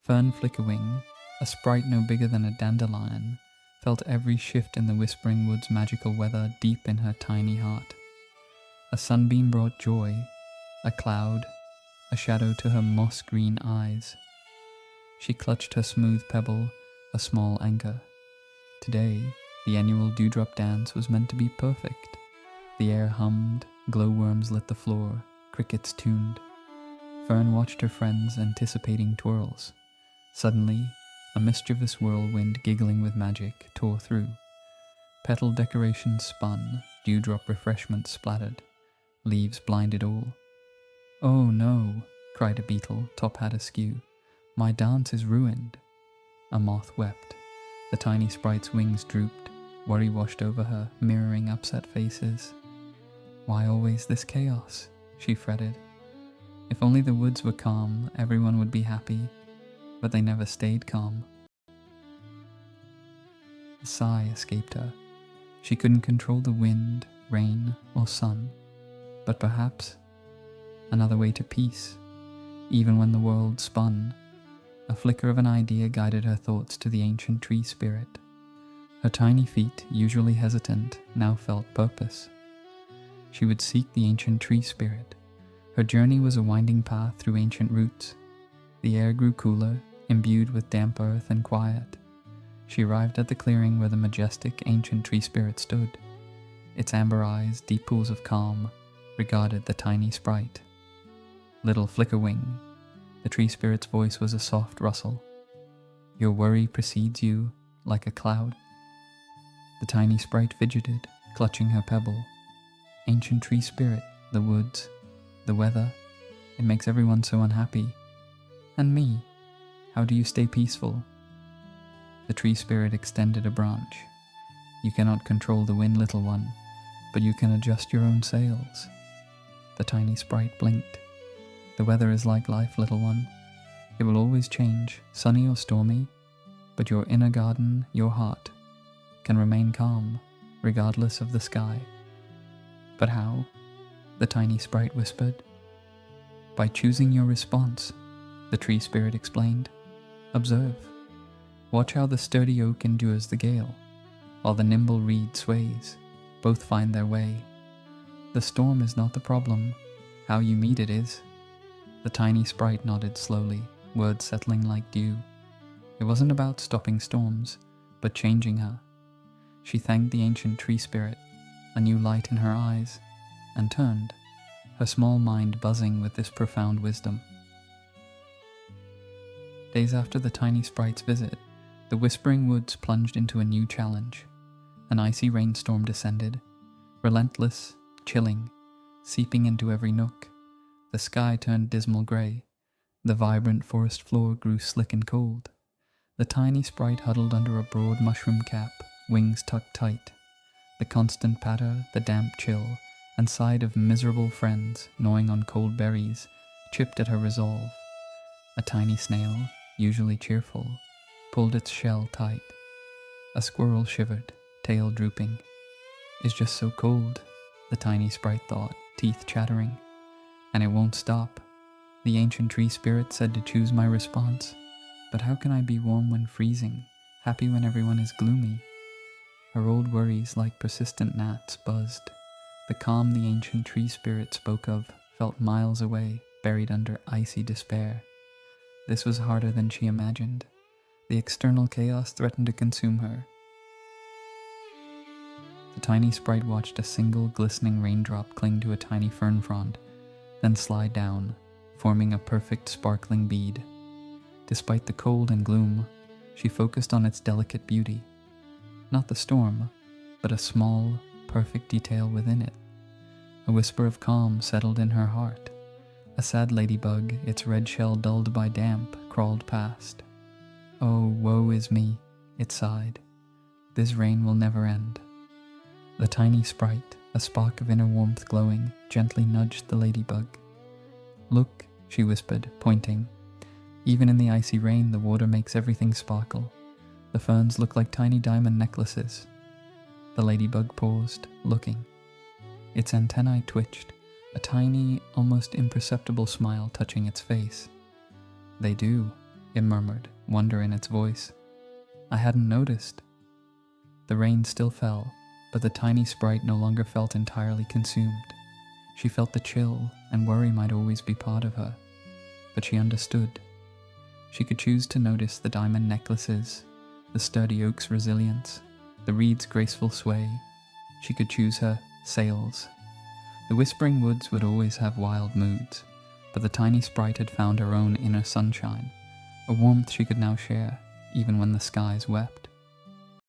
Fern Flickerwing, a sprite no bigger than a dandelion, felt every shift in the Whispering Wood's magical weather deep in her tiny heart. A sunbeam brought joy, a cloud, a shadow to her moss-green eyes. She clutched her smooth pebble, a small anchor. Today, the annual dewdrop dance was meant to be perfect. The air hummed, glowworms lit the floor, crickets tuned. Fern watched her friends anticipating twirls. Suddenly, a mischievous whirlwind giggling with magic tore through. Petal decorations spun, dewdrop refreshments splattered. Leaves blinded all. "Oh no," cried a beetle, top hat askew. "My dance is ruined." A moth wept. The tiny sprite's wings drooped. Worry washed over her, mirroring upset faces. "Why always this chaos?" she fretted. If only the woods were calm, everyone would be happy, but they never stayed calm. A sigh escaped her. She couldn't control the wind, rain, or sun, but perhaps another way to peace, even when the world spun. A flicker of an idea guided her thoughts to the ancient tree spirit. Her tiny feet, usually hesitant, now felt purpose. She would seek the ancient tree spirit. Her journey was a winding path through ancient roots. The air grew cooler, imbued with damp earth and quiet. She arrived at the clearing where the majestic ancient tree spirit stood. Its amber eyes, deep pools of calm, regarded the tiny sprite. "Little Flickerwing," the tree spirit's voice was a soft rustle. "Your worry precedes you like a cloud." The tiny sprite fidgeted, clutching her pebble. "Ancient tree spirit, the woods, the weather, it makes everyone so unhappy. And me, how do you stay peaceful?" The tree spirit extended a branch. "You cannot control the wind, little one, but you can adjust your own sails." The tiny sprite blinked. "The weather is like life, little one. It will always change, sunny or stormy, but your inner garden, your heart, can remain calm, regardless of the sky." "But how?" the tiny sprite whispered. "By choosing your response," the tree spirit explained. "Observe. Watch how the sturdy oak endures the gale, while the nimble reed sways. Both find their way. The storm is not the problem, how you meet it is." The tiny sprite nodded slowly, words settling like dew. It wasn't about stopping storms, but changing her. She thanked the ancient tree spirit, a new light in her eyes, and turned, her small mind buzzing with this profound wisdom. Days after the tiny sprite's visit, the Whispering Woods plunged into a new challenge. An icy rainstorm descended, relentless, chilling, seeping into every nook. The sky turned dismal grey. The vibrant forest floor grew slick and cold. The tiny sprite huddled under a broad mushroom cap, wings tucked tight. The constant patter, the damp chill, and sight of miserable friends gnawing on cold berries chipped at her resolve. A tiny snail, usually cheerful, pulled its shell tight. A squirrel shivered, tail drooping. "It's just so cold," the tiny sprite thought, teeth chattering. "And it won't stop. The ancient tree spirit said to choose my response. But how can I be warm when freezing, happy when everyone is gloomy?" Her old worries, like persistent gnats, buzzed. The calm the ancient tree spirit spoke of felt miles away, buried under icy despair. This was harder than she imagined. The external chaos threatened to consume her. The tiny sprite watched a single glistening raindrop cling to a tiny fern frond, then slide down, forming a perfect sparkling bead. Despite the cold and gloom, she focused on its delicate beauty. Not the storm, but a small, perfect detail within it. A whisper of calm settled in her heart. A sad ladybug, its red shell dulled by damp, crawled past. "Oh, woe is me," it sighed. "This rain will never end." The tiny sprite, a spark of inner warmth glowing, gently nudged the ladybug. "Look," she whispered, pointing. "Even in the icy rain, the water makes everything sparkle. The ferns look like tiny diamond necklaces." The ladybug paused, looking. Its antennae twitched, a tiny, almost imperceptible smile touching its face. "They do," it murmured, wonder in its voice. I hadn't noticed. The rain still fell, but the tiny sprite no longer felt entirely consumed. She felt the chill, and worry might always be part of her, but she understood. She could choose to notice the diamond necklaces, the sturdy oak's resilience, the reed's graceful sway. She could choose her sails. The whispering woods would always have wild moods, but the tiny sprite had found her own inner sunshine, a warmth she could now share, even when the skies wept.